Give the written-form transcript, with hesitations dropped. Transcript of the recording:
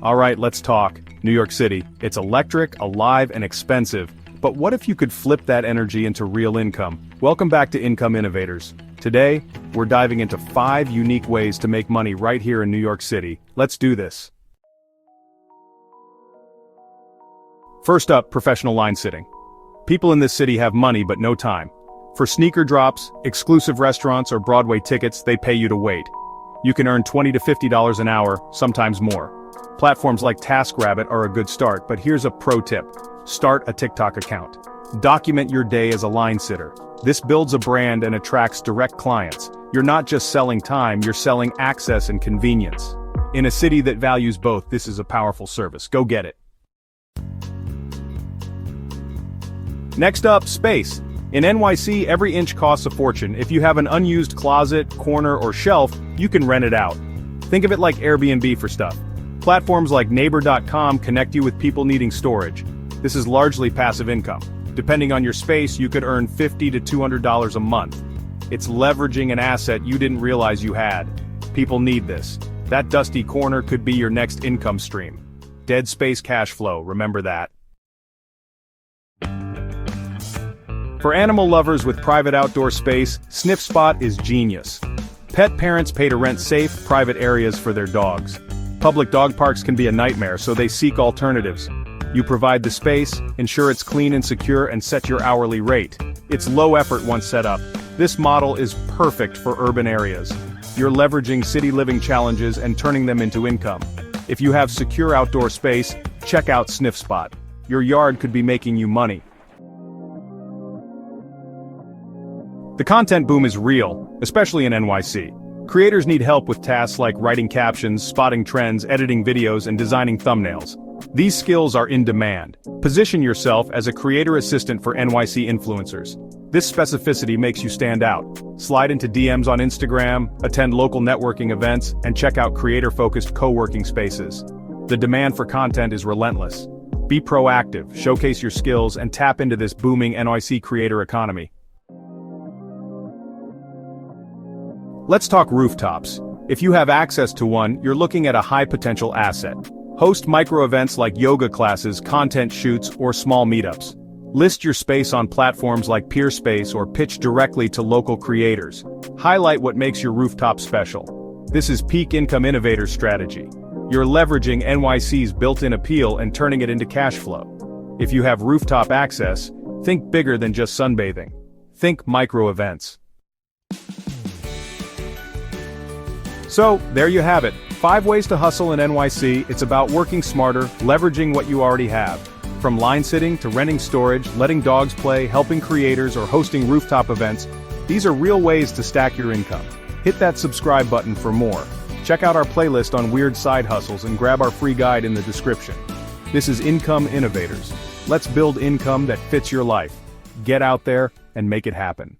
Alright, let's talk. New York City. It's electric, alive, and expensive. But what if you could flip that energy into real income? Welcome back to Income Innovators. Today, we're diving into 5 unique ways to make money right here in New York City. Let's do this. First up, professional line sitting. People in this city have money but no time. For sneaker drops, exclusive restaurants, or Broadway tickets, they pay you to wait. You can earn $20 to $50 an hour, sometimes more. Platforms like TaskRabbit are a good start, but here's a pro tip. Start a TikTok account. Document your day as a line sitter. This builds a brand and attracts direct clients. You're not just selling time, you're selling access and convenience. In a city that values both, this is a powerful service. Go get it. Next up, space. In NYC, every inch costs a fortune. If you have an unused closet, corner, or shelf, you can rent it out. Think of it like Airbnb for stuff. Platforms like Neighbor.com connect you with people needing storage. This is largely passive income. Depending on your space, you could earn $50 to $200 a month. It's leveraging an asset you didn't realize you had. People need this. That dusty corner could be your next income stream. Dead space cash flow, remember that. For animal lovers with private outdoor space, Sniff Spot is genius. Pet parents pay to rent safe, private areas for their dogs. Public dog parks can be a nightmare, so they seek alternatives. You provide the space, ensure it's clean and secure, and set your hourly rate. It's low effort once set up. This model is perfect for urban areas. You're leveraging city living challenges and turning them into income. If you have secure outdoor space, check out Sniff Spot. Your yard could be making you money. The content boom is real, especially in NYC. Creators need help with tasks like writing captions, spotting trends, editing videos, and designing thumbnails. These skills are in demand. Position yourself as a creator assistant for NYC influencers. This specificity makes you stand out. Slide into DMs on Instagram, attend local networking events, and check out creator-focused co-working spaces. The demand for content is relentless. Be proactive, showcase your skills, and tap into this booming NYC creator economy. Let's talk rooftops. If you have access to one, you're looking at a high-potential asset. Host micro-events like yoga classes, content shoots, or small meetups. List your space on platforms like Peerspace or pitch directly to local creators. Highlight what makes your rooftop special. This is peak Income Innovators strategy. You're leveraging NYC's built-in appeal and turning it into cash flow. If you have rooftop access, think bigger than just sunbathing. Think micro-events. So, there you have it. 5 ways to hustle in NYC. It's about working smarter, leveraging what you already have. From line sitting to renting storage, letting dogs play, helping creators, or hosting rooftop events, these are real ways to stack your income. Hit that subscribe button for more. Check out our playlist on weird side hustles and grab our free guide in the description. This is Income Innovators. Let's build income that fits your life. Get out there and make it happen.